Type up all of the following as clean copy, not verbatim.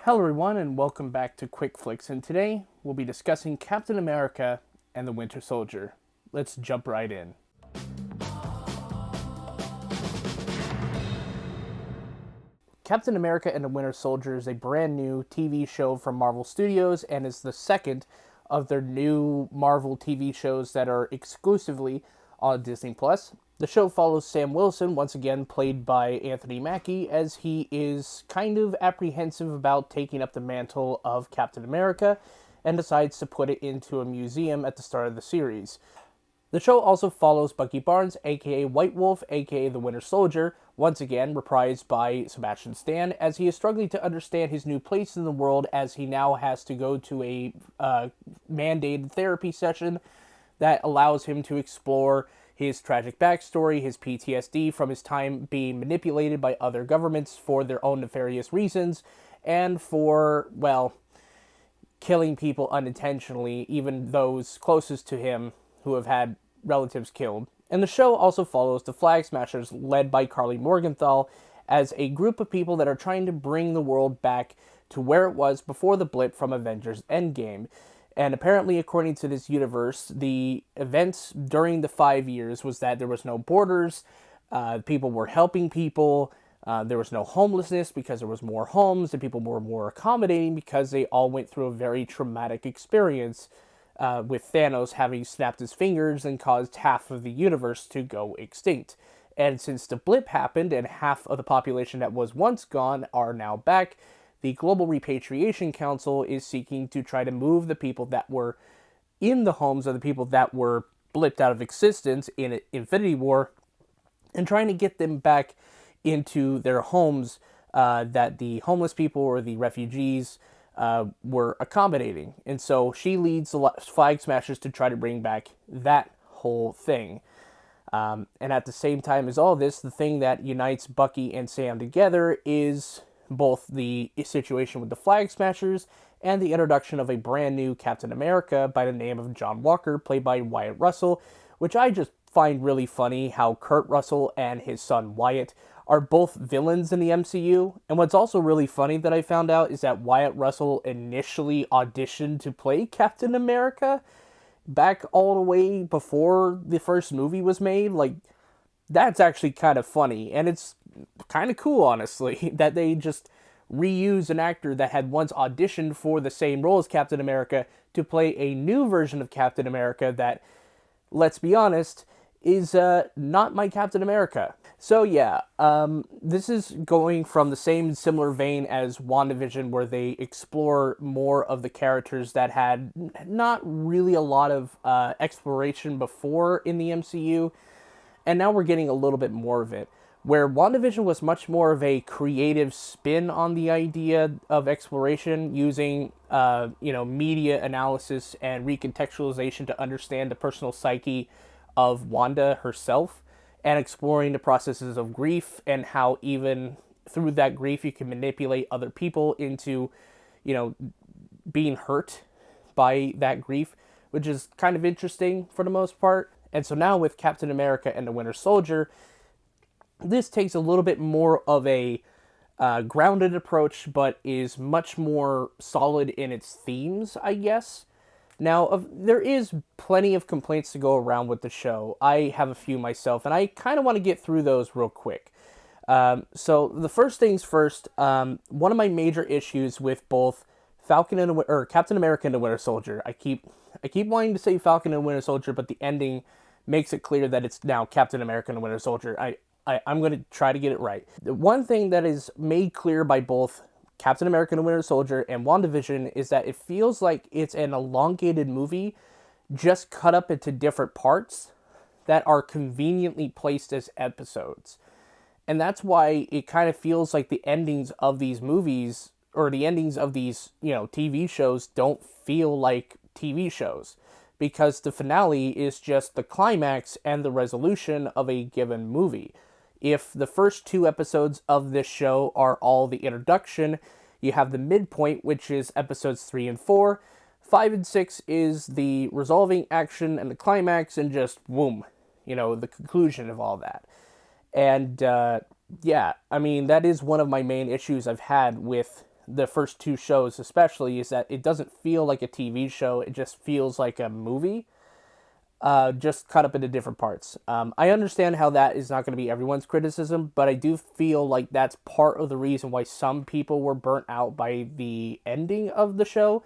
Hello everyone and welcome back to Quickflicks, and today we'll be discussing Captain America and the Winter Soldier. Let's jump right in. Captain America and the Winter Soldier is a brand new TV show from Marvel Studios and is the second of their new Marvel TV shows that are exclusively on Disney Plus. The show follows Sam Wilson, once again played by Anthony Mackie, as he is kind of apprehensive about taking up the mantle of Captain America and decides to put it into a museum at the start of the series. The show also follows Bucky Barnes, aka White Wolf, aka the Winter Soldier, once again reprised by Sebastian Stan, as he is struggling to understand his new place in the world as he now has to go to a mandated therapy session that allows him to explore his tragic backstory, his PTSD from his time being manipulated by other governments for their own nefarious reasons, and for, well, killing people unintentionally, even those closest to him who have had relatives killed. And the show also follows the Flag Smashers, led by Carly Morgenthau, as a group of people that are trying to bring the world back to where it was before the blip from Avengers Endgame. And apparently, according to this universe, the events during the 5 years was that there was no borders, people were helping people, there was no homelessness because there was more homes, and people were more accommodating because they all went through a very traumatic experience, with Thanos having snapped his fingers and caused half of the universe to go extinct. And since the blip happened and half of the population that was once gone are now back, the Global Repatriation Council is seeking to try to move the people that were in the homes of the people that were blipped out of existence in Infinity War, and trying to get them back into their homes that the homeless people or the refugees were accommodating. And so she leads the Flag Smashers to try to bring back that whole thing. And at the same time as all this, the thing that unites Bucky and Sam together is both the situation with the Flag Smashers and the introduction of a brand new Captain America by the name of John Walker, played by Wyatt Russell, which I just find really funny how Kurt Russell and his son Wyatt are both villains in the MCU. And what's also really funny that I found out is that Wyatt Russell initially auditioned to play Captain America back all the way before the first movie was made. Like, that's actually kind of funny, and it's kind of cool, honestly, that they just reuse an actor that had once auditioned for the same role as Captain America to play a new version of Captain America that, let's be honest, is not my Captain America. So yeah, this is going from the same similar vein as WandaVision, where they explore more of the characters that had not really a lot of exploration before in the MCU, and now we're getting a little bit more of it. Where WandaVision was much more of a creative spin on the idea of exploration, using media analysis and recontextualization to understand the personal psyche of Wanda herself, and exploring the processes of grief and how even through that grief you can manipulate other people into, being hurt by that grief, which is kind of interesting for the most part. And so now with Captain America and the Winter Soldier, this takes a little bit more of a grounded approach, but is much more solid in its themes, I guess. Now, there is plenty of complaints to go around with the show. I have a few myself, and I kind of want to get through those real quick. So the first things first, one of my major issues with both Captain America and the Winter Soldier, I keep wanting to say Falcon and Winter Soldier, but the ending makes it clear that it's now Captain America and the Winter Soldier. I'm going to try to get it right. The one thing that is made clear by both Captain America and the Winter Soldier and WandaVision is that it feels like it's an elongated movie just cut up into different parts that are conveniently placed as episodes. And that's why it kind of feels like the endings of these movies, or the endings of these, TV shows, don't feel like TV shows, because the finale is just the climax and the resolution of a given movie. If the first two episodes of this show are all the introduction, you have the midpoint, which is episodes 3 and 4. 5 and 6 is the resolving action and the climax, and just boom, the conclusion of all that. And yeah, I mean, that is one of my main issues I've had with the first two shows especially, is that it doesn't feel like a TV show. It just feels like a movie, just cut up into different parts. I understand how that is not going to be everyone's criticism, but I do feel like that's part of the reason why some people were burnt out by the ending of the show,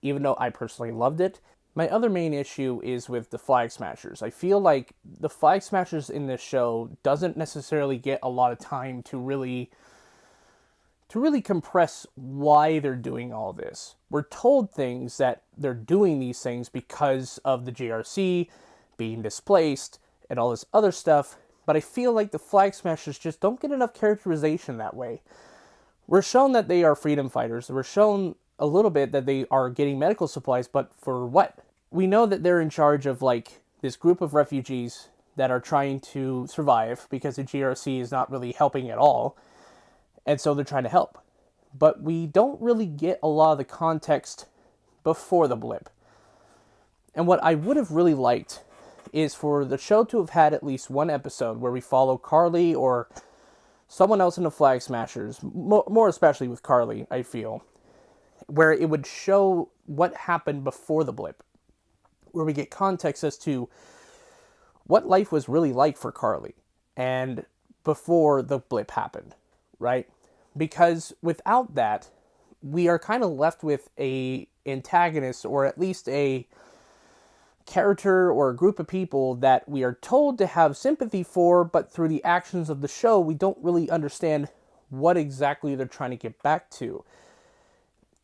even though I personally loved it. My other main issue is with the Flag Smashers. I feel like the Flag Smashers in this show doesn't necessarily get a lot of time to really compress why they're doing all this. We're told things that they're doing these things because of the JRC being displaced and all this other stuff, but I feel like the Flag Smashers just don't get enough characterization that way. We're shown that they are freedom fighters. We're shown a little bit that they are getting medical supplies, but for what? We know that they're in charge of like this group of refugees that are trying to survive because the GRC is not really helping at all. And so they're trying to help. But we don't really get a lot of the context before the blip. And what I would have really liked is for the show to have had at least one episode where we follow Carly or someone else in the Flag Smashers, more especially with Carly, I feel, where it would show what happened before the blip, where we get context as to what life was really like for Carly and before the blip happened, right? Because without that, we are kind of left with a antagonist, or at least a character or a group of people that we are told to have sympathy for, but through the actions of the show, we don't really understand what exactly they're trying to get back to.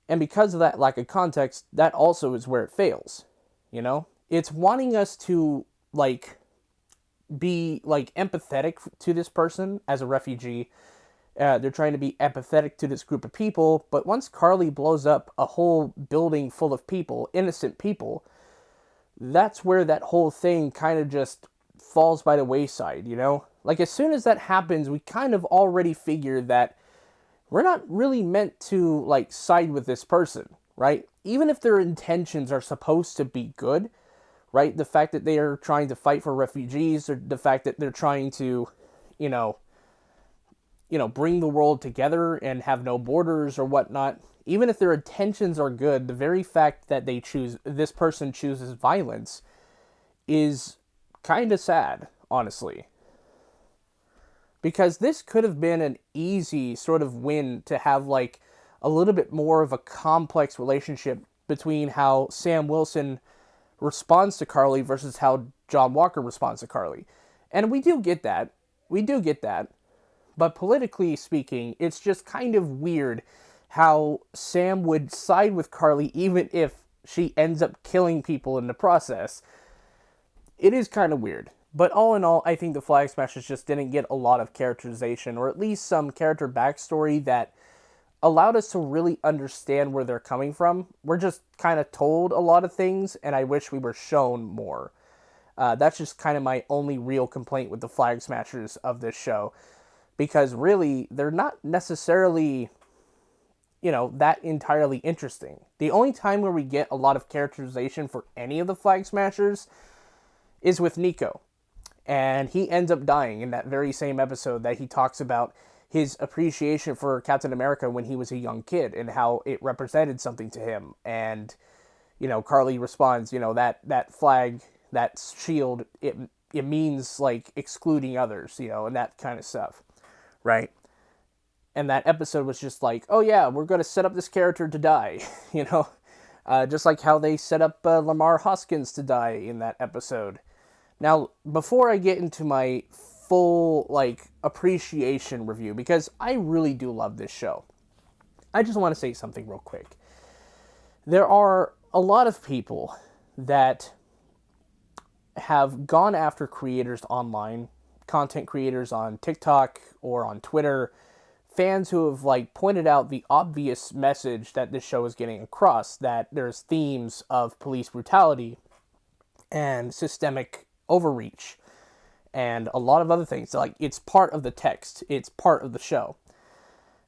And because of that lack of context, that also is where it fails, you know? It's wanting us to, like, be, like, empathetic to this person as a refugee. They're trying to be empathetic to this group of people, but once Carly blows up a whole building full of people, innocent people, that's where that whole thing kind of just falls by the wayside, you know? Like, as soon as that happens, we kind of already figure that we're not really meant to, like, side with this person, right? Even if their intentions are supposed to be good, right? The fact that they are trying to fight for refugees, or the fact that they're trying to, you know, bring the world together and have no borders or whatnot, even if their intentions are good, the very fact that this person chooses violence is kind of sad, honestly. Because this could have been an easy sort of win to have, like, a little bit more of a complex relationship between how Sam Wilson responds to Carly versus how John Walker responds to Carly. And we do get that. But politically speaking, it's just kind of weird how Sam would side with Carly even if she ends up killing people in the process. It is kind of weird. But all in all, I think the Flag Smashers just didn't get a lot of characterization, or at least some character backstory that allowed us to really understand where they're coming from. We're just kind of told a lot of things, and I wish we were shown more. That's just kind of my only real complaint with the Flag Smashers of this show. Because really, they're not necessarily, that entirely interesting. The only time where we get a lot of characterization for any of the Flag Smashers is with Nico. And he ends up dying in that very same episode that he talks about his appreciation for Captain America when he was a young kid and how it represented something to him. And, Carly responds, that flag, that shield, it means, like, excluding others, and that kind of stuff. Right? And that episode was just like, oh yeah, we're going to set up this character to die, just like how they set up Lamar Hoskins to die in that episode. Now, before I get into my full, like, appreciation review, because I really do love this show, I just want to say something real quick. There are a lot of people that have gone after creators online, content creators on TikTok or on Twitter, fans who have, like, pointed out the obvious message that this show is getting across, that there's themes of police brutality and systemic overreach and a lot of other things. Like, it's part of the text, it's part of the show.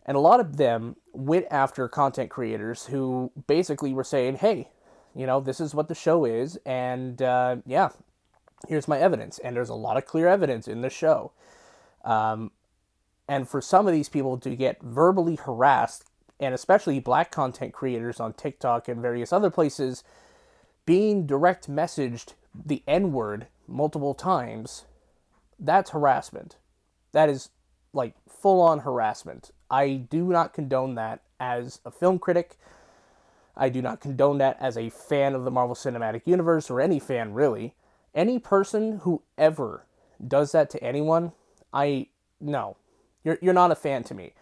And a lot of them went after content creators who basically were saying, hey, this is what the show is, and here's my evidence. And there's a lot of clear evidence in the show. And for some of these people to get verbally harassed and especially black content creators on TikTok and various other places being direct messaged the N-word multiple times, that's harassment. That is like full-on harassment. I do not condone that as a film critic. I do not condone that as a fan of the Marvel Cinematic Universe, or any fan really. Any person who ever does that to anyone, no. You're not a fan to me.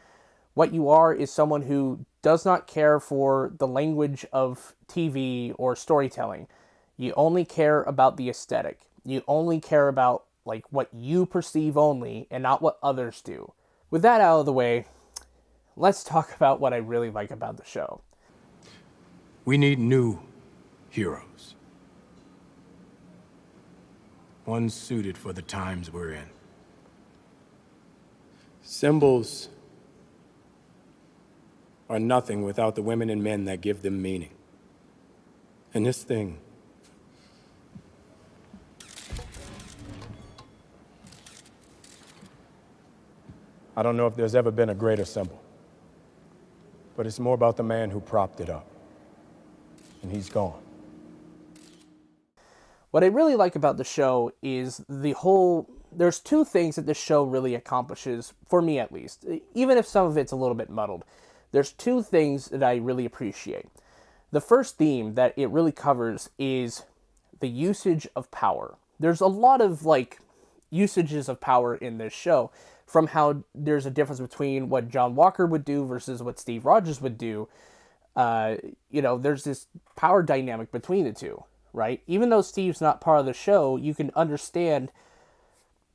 What you are is someone who does not care for the language of TV or storytelling. You only care about the aesthetic. You only care about like what you perceive only and not what others do. With that out of the way, let's talk about what I really like about the show. We need new heroes. One suited for the times we're in. Symbols are nothing without the women and men that give them meaning. And this thing, I don't know if there's ever been a greater symbol, but it's more about the man who propped it up. And he's gone. What I really like about the show is there's two things that this show really accomplishes, for me at least, even if some of it's a little bit muddled. There's two things that I really appreciate. The first theme that it really covers is the usage of power. There's a lot of usages of power in this show, from how there's a difference between what John Walker would do versus what Steve Rogers would do. There's this power dynamic between the two, right? Even though Steve's not part of the show, you can understand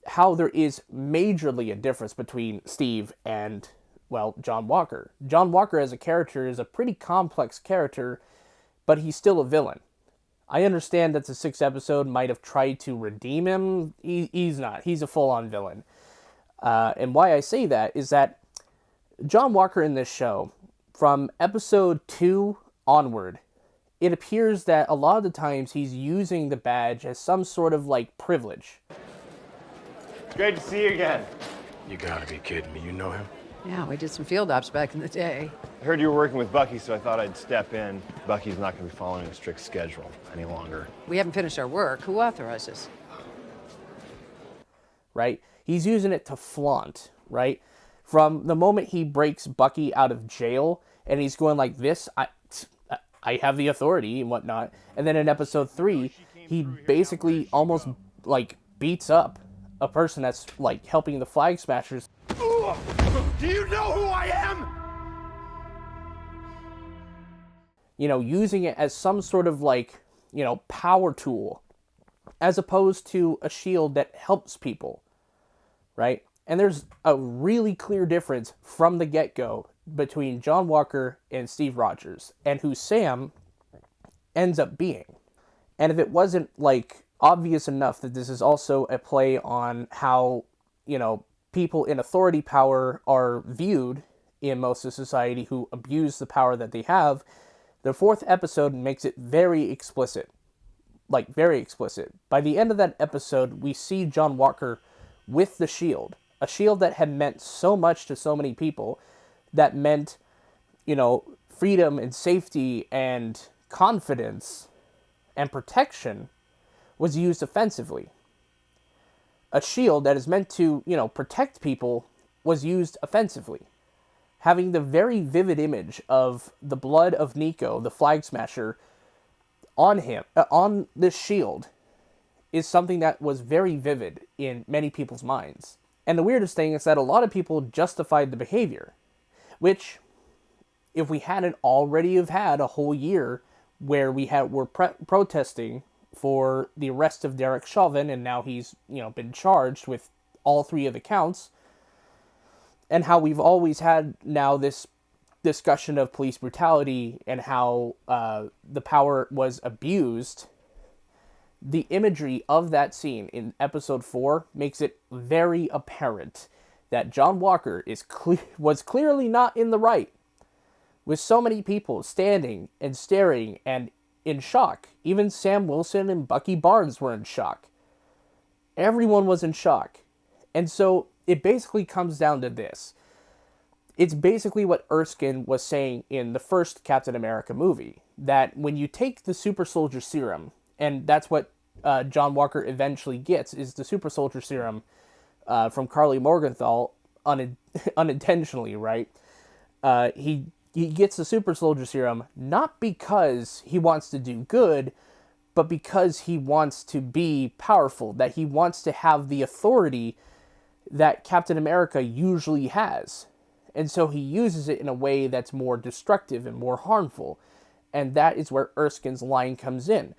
how there is majorly a difference between Steve and, John Walker. John Walker as a character is a pretty complex character, but he's still a villain. I understand that the 6th episode might have tried to redeem him. He's not. He's a full-on villain. And why I say that is that John Walker in this show, from episode 2 onward, it appears that a lot of the times he's using the badge as some sort of privilege. It's great to see you again. You gotta be kidding me. You know him? Yeah, we did some field ops back in the day. I heard you were working with Bucky, so I thought I'd step in. Bucky's not going to be following a strict schedule any longer. We haven't finished our work. Who authorizes? Right? He's using it to flaunt, right? From the moment he breaks Bucky out of jail, and he's going like this, I have the authority and whatnot. And then in episode 3, he basically almost beats up a person that's helping the Flag Smashers. Do you know who I am? Using it as some sort of power tool, as opposed to a shield that helps people, right? And there's a really clear difference from the get-go between John Walker and Steve Rogers, and who Sam ends up being. And if it wasn't obvious enough that this is also a play on how, people in authority power are viewed in most of society who abuse the power that they have, the 4th episode makes it very explicit. Very explicit. By the end of that episode, we see John Walker with the shield. A shield that had meant so much to so many people, that meant, freedom and safety and confidence and protection, was used offensively. A shield that is meant to, protect people was used offensively. Having the very vivid image of the blood of Nico, the Flag Smasher, on him, on this shield, is something that was very vivid in many people's minds. And the weirdest thing is that a lot of people justified the behavior, which, if we hadn't already have had a whole year where we're protesting for the arrest of Derek Chauvin, and now he's, been charged with all 3 of the counts, and how we've always had now this discussion of police brutality and how the power was abused, the imagery of that scene in episode 4 makes it very apparent that John Walker was clearly not in the right, with so many people standing and staring and in shock. Even Sam Wilson and Bucky Barnes were in shock. Everyone was in shock. And so it basically comes down to this. It's basically what Erskine was saying in the first Captain America movie, that when you take the super soldier serum, and that's what John Walker eventually gets, is the super soldier serum from Carly Morgenthau unintentionally, right? He gets the super soldier serum not because he wants to do good, but because he wants to be powerful, that he wants to have the authority that Captain America usually has. And so he uses it in a way that's more destructive and more harmful. And that is where Erskine's line comes in.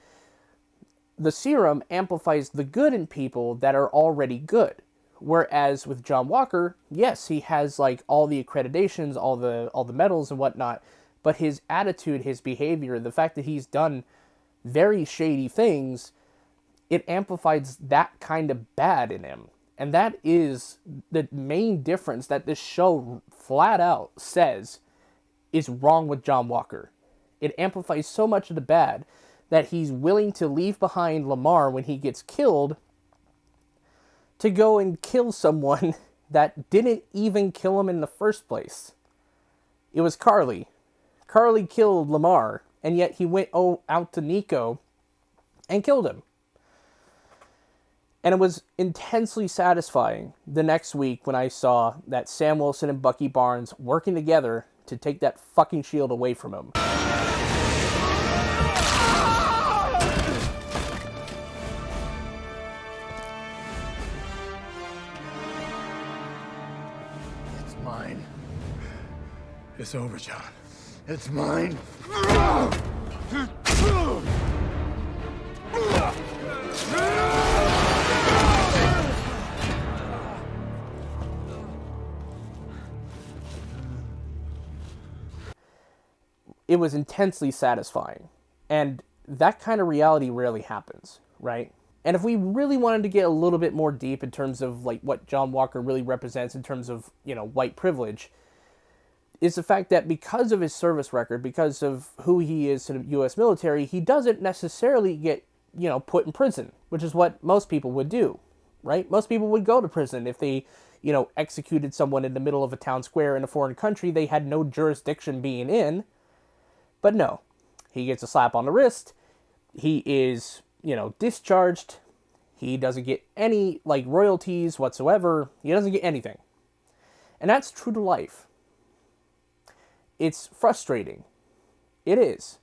The serum amplifies the good in people that are already good. Whereas with John Walker, yes, he has like all the accreditations, all the medals and whatnot, but his attitude, his behavior, the fact that he's done very shady things, it amplifies that kind of bad in him. And that is the main difference that this show flat out says is wrong with John Walker. It amplifies so much of the bad that he's willing to leave behind Lamar when he gets killed to go and kill someone that didn't even kill him in the first place. It was Carly. Carly killed Lamar, and yet he went out to Nico and killed him. And it was intensely satisfying the next week when I saw that Sam Wilson and Bucky Barnes working together to take that fucking shield away from him. It's mine. It's over, John. It's mine. It was intensely satisfying. And that kind of reality rarely happens, right? And if we really wanted to get a little bit more deep in terms of like what John Walker really represents in terms of, white privilege, is the fact that because of his service record, because of who he is to the U.S. military, he doesn't necessarily get, put in prison, which is what most people would do, right? Most people would go to prison if they, executed someone in the middle of a town square in a foreign country they had no jurisdiction being in. But no, he gets a slap on the wrist. He is, discharged. He doesn't get any, royalties whatsoever. He doesn't get anything. And that's true to life. It's frustrating. It is.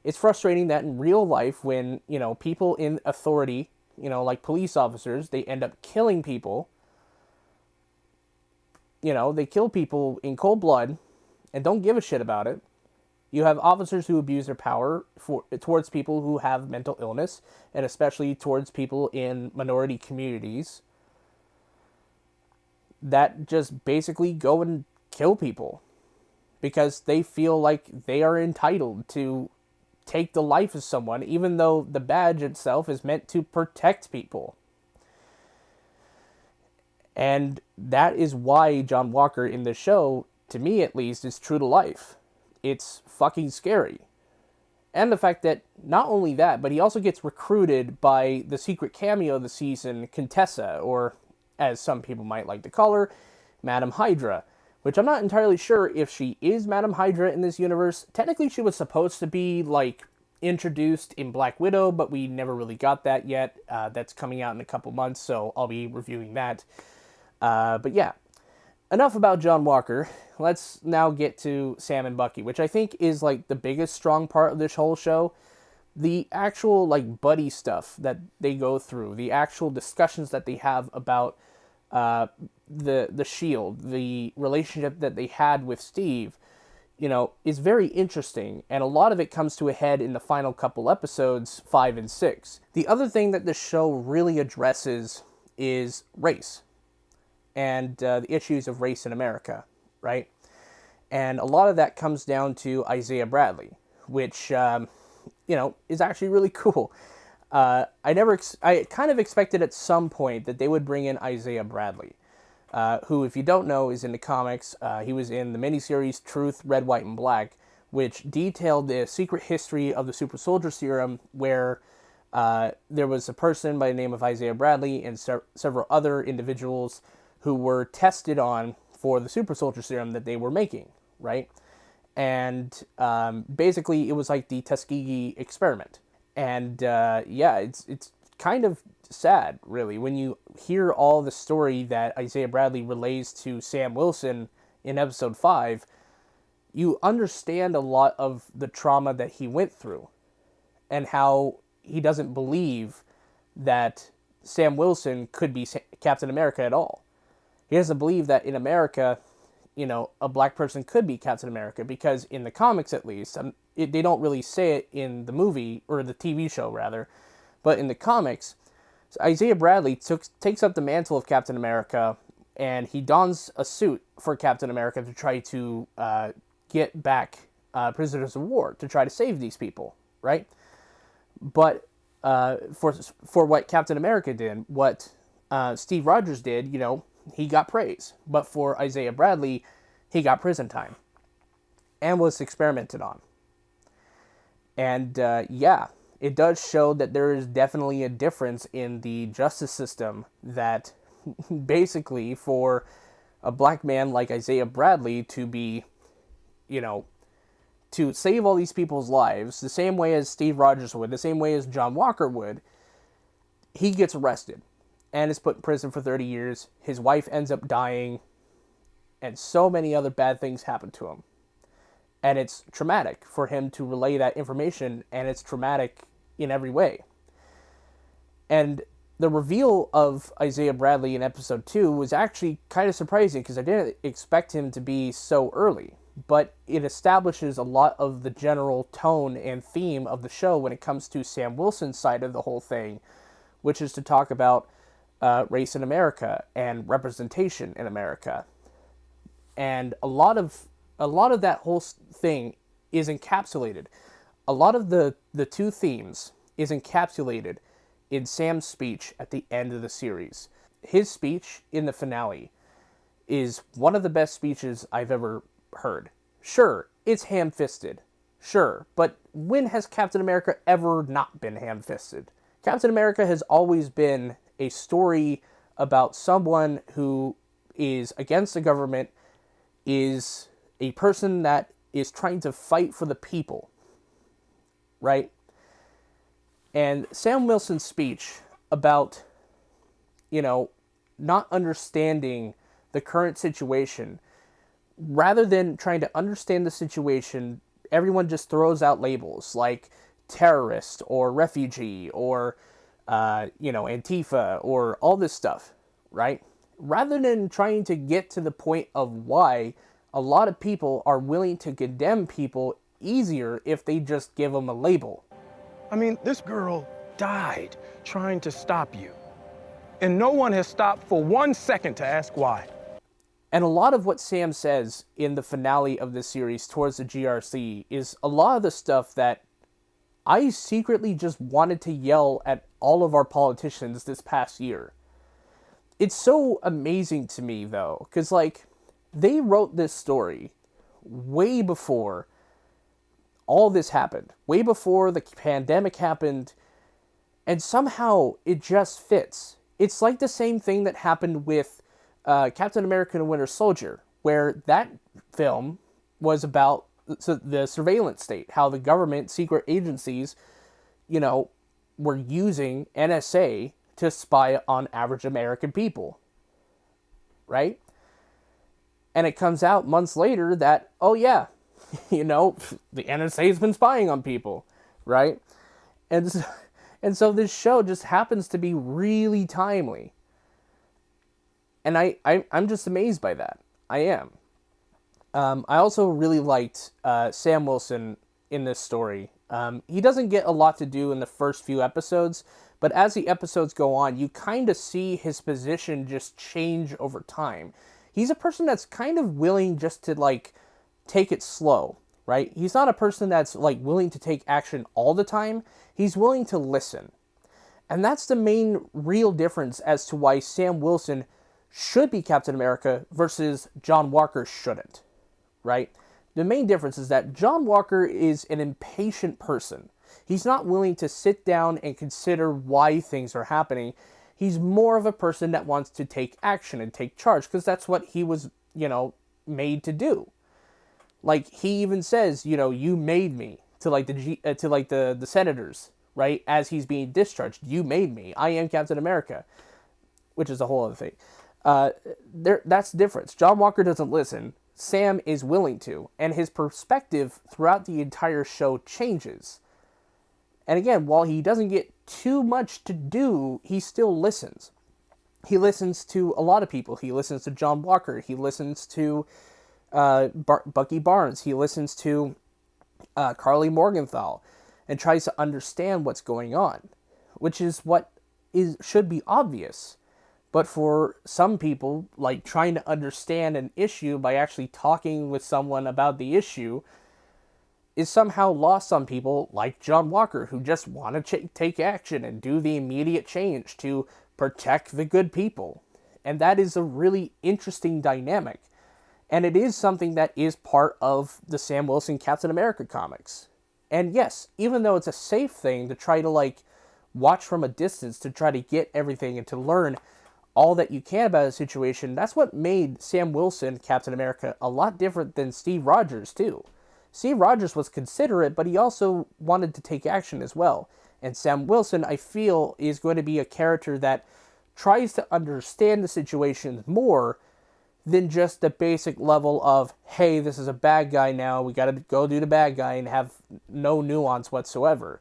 It's frustrating that in real life when, people in authority, like police officers, they end up killing people. They kill people in cold blood and don't give a shit about it. You have officers who abuse their power towards people who have mental illness, and especially towards people in minority communities that just basically go and kill people because they feel like they are entitled to take the life of someone, even though the badge itself is meant to protect people. And that is why John Walker in this show, to me at least, is true to life. It's fucking scary. And the fact that not only that, but he also gets recruited by the secret cameo of the season, Contessa, or as some people might like to call her, Madam Hydra, which I'm not entirely sure if she is Madam Hydra in this universe. Technically, she was supposed to be, introduced in Black Widow, but we never really got that yet. That's coming out in a couple months, so I'll be reviewing that. But yeah, enough about John Walker. Let's now get to Sam and Bucky, which I think is, the biggest strong part of this whole show. The actual, buddy stuff that they go through, the actual discussions that they have about the SHIELD, the relationship that they had with Steve, is very interesting, and a lot of it comes to a head in the final couple episodes, 5 and 6. The other thing that this show really addresses is race, and the issues of race in America, right? And a lot of that comes down to Isaiah Bradley, which, is actually really cool. I kind of expected at some point that they would bring in Isaiah Bradley, who, if you don't know, is in the comics. He was in the miniseries Truth, Red, White, and Black, which detailed the secret history of the super soldier serum, where there was a person by the name of Isaiah Bradley and several other individuals who were tested on for the super soldier serum that they were making, right? And basically it was like the Tuskegee experiment. And yeah, it's kind of sad, really, when you hear all the story that Isaiah Bradley relays to Sam Wilson in episode 5. You understand a lot of the trauma that he went through and how he doesn't believe that Sam Wilson could be Captain America at all. He doesn't believe that in America, a black person could be Captain America, because in the comics, at least, they don't really say it in the movie, or the TV show rather, but in the comics, Isaiah Bradley takes up the mantle of Captain America, and he dons a suit for Captain America to try to get back prisoners of war, to try to save these people, right? But for what Captain America did, what Steve Rogers did, he got praise. But for Isaiah Bradley, he got prison time and was experimented on. And yeah, it does show that there is definitely a difference in the justice system, that basically for a black man like Isaiah Bradley to be, to save all these people's lives, the same way as Steve Rogers would, the same way as John Walker would, he gets arrested and is put in prison for 30 years. His wife ends up dying, and so many other bad things happen to him. And it's traumatic for him to relay that information, and it's traumatic in every way. And the reveal of Isaiah Bradley in episode 2 was actually kind of surprising, because I didn't expect him to be so early. But it establishes a lot of the general tone and theme of the show when it comes to Sam Wilson's side of the whole thing, which is to talk about race in America and representation in America. And a lot of that whole thing is encapsulated. A lot of the two themes is encapsulated in Sam's speech at the end of the series. His speech in the finale is one of the best speeches I've ever heard. Sure, it's ham-fisted. Sure, but when has Captain America ever not been ham-fisted? Captain America has always been a story about someone who is against the government, is a person that is trying to fight for the people, right? And Sam Wilson's speech about, not understanding the current situation, rather than trying to understand the situation, everyone just throws out labels like terrorist or refugee or, Antifa or all this stuff, right? Rather than trying to get to the point of why a lot of people are willing to condemn people easier if they just give them a label. I mean, this girl died trying to stop you. And no one has stopped for 1 second to ask why. And a lot of what Sam says in the finale of this series towards the GRC is a lot of the stuff that I secretly just wanted to yell at all of our politicians this past year. It's so amazing to me, though, because, they wrote this story way before all this happened, way before the pandemic happened, and somehow it just fits. It's like the same thing that happened with Captain America and Winter Soldier, where that film was about the surveillance state, how the government, secret agencies, were using NSA to spy on average American people, right? And it comes out months later that, oh yeah, the NSA's been spying on people, right? And so this show just happens to be really timely. And I'm just amazed by that. I am. I also really liked Sam Wilson in this story. He doesn't get a lot to do in the first few episodes, but as the episodes go on, you kind of see his position just change over time. He's a person that's kind of willing just to, take it slow, right? He's not a person that's, willing to take action all the time. He's willing to listen. And that's the main real difference as to why Sam Wilson should be Captain America versus John Walker shouldn't, right? The main difference is that John Walker is an impatient person. He's not willing to sit down and consider why things are happening. He's more of a person that wants to take action and take charge, because that's what he was made to do. Like, he even says, you made me, to like the senators, right? As he's being discharged, you made me. I am Captain America, which is a whole other thing. That's the difference. John Walker doesn't listen. Sam is willing to, and his perspective throughout the entire show changes. And again, while he doesn't get too much to do, he still listens. He listens to a lot of people. He listens to John Walker. He listens to Bucky Barnes. He listens to Carly Morgenthau and tries to understand what's going on, which is what should be obvious. But for some people, like, trying to understand an issue by actually talking with someone about the issue is somehow lost on people like John Walker, who just want to take action and do the immediate change to protect the good people. And that is a really interesting dynamic. And it is something that is part of the Sam Wilson Captain America comics. And yes, even though it's a safe thing to try to, like, watch from a distance to try to get everything and to learn all that you can about a situation, that's what made Sam Wilson Captain America a lot different than Steve Rogers, too. Steve Rogers was considerate, but he also wanted to take action as well. And Sam Wilson, I feel, is going to be a character that tries to understand the situation more than just the basic level of, hey, this is a bad guy now, we gotta go do the bad guy, and have no nuance whatsoever.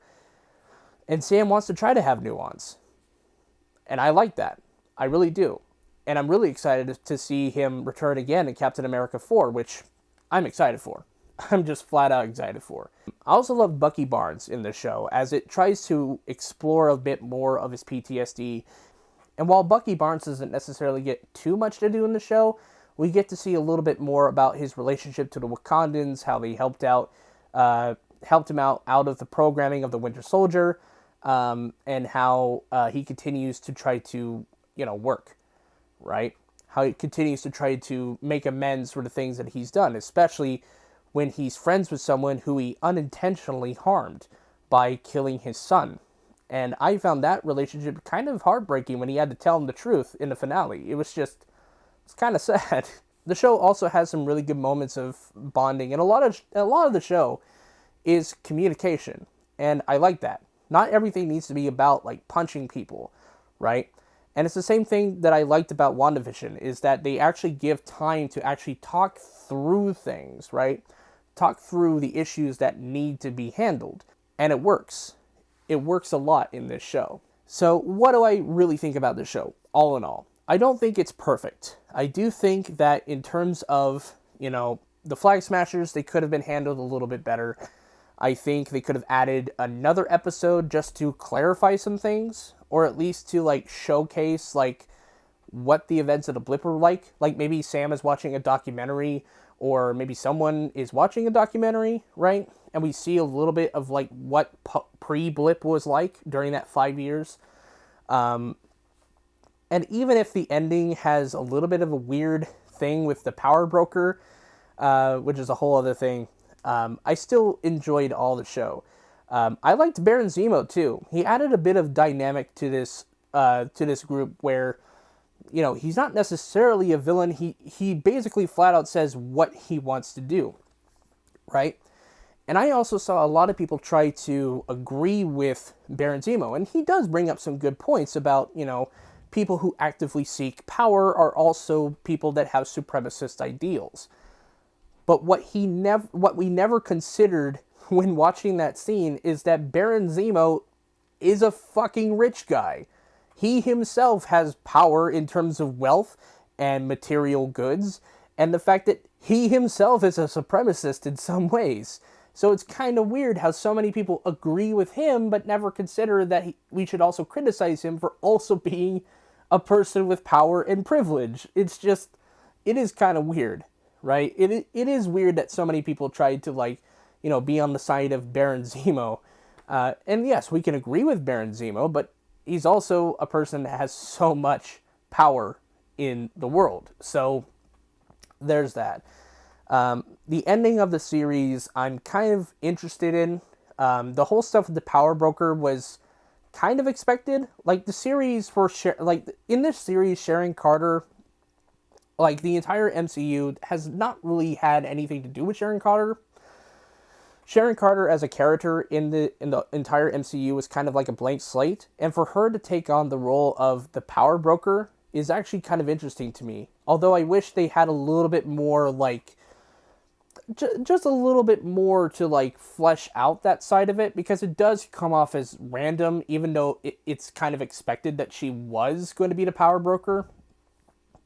And Sam wants to try to have nuance. And I like that. I really do. And I'm really excited to see him return again in Captain America 4, which I'm excited for. I'm just flat out excited for. I also love Bucky Barnes in this show, as it tries to explore a bit more of his PTSD. And while Bucky Barnes doesn't necessarily get too much to do in the show, we get to see a little bit more about his relationship to the Wakandans, how they helped him out of the programming of the Winter Soldier, and how he continues to try to, work, right? How he continues to try to make amends for the things that he's done, especially when he's friends with someone who he unintentionally harmed by killing his son. And I found that relationship kind of heartbreaking when he had to tell him the truth in the finale. It's kind of sad. The show also has some really good moments of bonding, and a lot of the show is communication, and I like that. Not everything needs to be about, like, punching people, right? And it's the same thing that I liked about WandaVision, is that they actually give time to actually talk through things, right? Talk through the issues that need to be handled. And it works. It works a lot in this show. So what do I really think about this show, all in all? I don't think it's perfect. I do think that in terms of, the Flag Smashers, they could have been handled a little bit better. I think they could have added another episode just to clarify some things, or at least to, like, showcase, like, what the events of the blip were like. Like, maybe Sam is watching a documentary, or maybe someone is watching a documentary, right? And we see a little bit of, like, what pre-blip was like during that 5 years. And even if the ending has a little bit of a weird thing with the power broker, which is a whole other thing, I still enjoyed all the show. I liked Baron Zemo too. He added a bit of dynamic to this group where, he's not necessarily a villain. He basically flat out says what he wants to do, right? And I also saw a lot of people try to agree with Baron Zemo, and he does bring up some good points about, people who actively seek power are also people that have supremacist ideals. But what we never considered when watching that scene is that Baron Zemo is a fucking rich guy. He himself has power in terms of wealth and material goods, and the fact that he himself is a supremacist in some ways. So it's kind of weird how so many people agree with him but never consider that we should also criticize him for also being a person with power and privilege. It is kind of weird, right? It is weird that so many people tried to, be on the side of Baron Zemo. And yes, we can agree with Baron Zemo, but he's also a person that has so much power in the world. So there's that. The ending of the series, I'm kind of interested in. The whole stuff with the power broker was kind of expected. Like, the series in this series, Sharon Carter like the entire MCU has not really had anything to do with Sharon Carter. Sharon Carter as a character in the entire MCU is kind of like a blank slate, and for her to take on the role of the power broker is actually kind of interesting to me. Although I wish they had a little bit more like just a little bit more to like flesh out that side of it, because it does come off as random, even though it's kind of expected that she was going to be the power broker.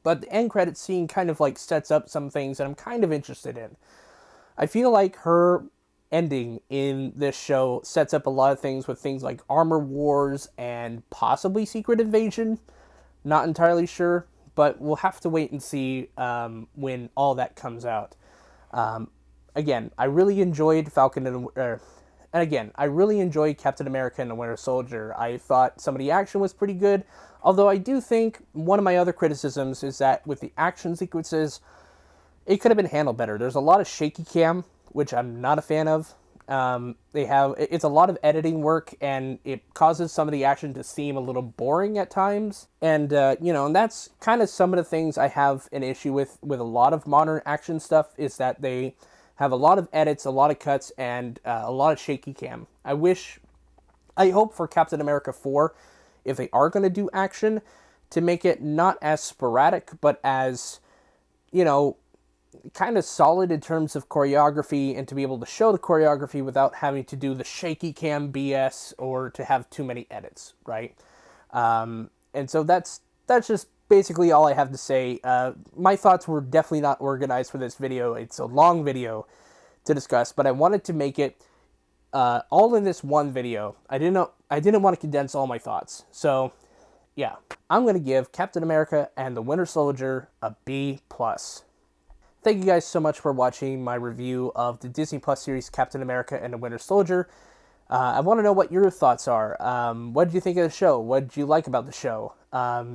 But the end credit scene kind of like sets up some things that I'm kind of interested in. I feel like her ending in this show sets up a lot of things with things like Armor Wars and possibly Secret Invasion. Not entirely sure, but we'll have to wait and see when all that comes out. Again, I really enjoyed I really enjoyed Captain America and the Winter Soldier. I thought some of the action was pretty good, although I do think one of my other criticisms is that with the action sequences, it could have been handled better. There's a lot of shaky cam, which I'm not a fan of. It's a lot of editing work, and it causes some of the action to seem a little boring at times. And and that's kind of some of the things I have an issue with a lot of modern action stuff, is that they have a lot of edits, a lot of cuts, and a lot of shaky cam. I hope for Captain America 4, if they are going to do action, to make it not as sporadic, but as, kind of solid in terms of choreography, and to be able to show the choreography without having to do the shaky cam BS or to have too many edits, right? And so that's just basically all I have to say. My thoughts were definitely not organized for this video. It's a long video to discuss, but I wanted to make it all in this one video. I didn't want to condense all my thoughts. So yeah, I'm going to give Captain America and the Winter Soldier a B+. Thank you guys so much for watching my review of the Disney Plus series Captain America and the Winter Soldier. I want to know what your thoughts are. What did you think of the show? What did you like about the show?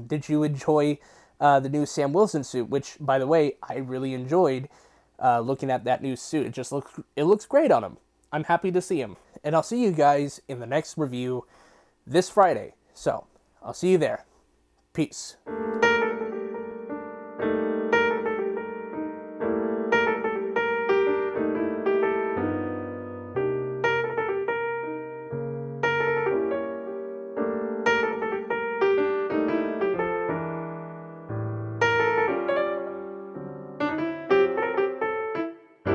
Did you enjoy the new Sam Wilson suit? Which, by the way, I really enjoyed looking at that new suit. It looks great on him. I'm happy to see him. And I'll see you guys in the next review this Friday. So, I'll see you there. Peace.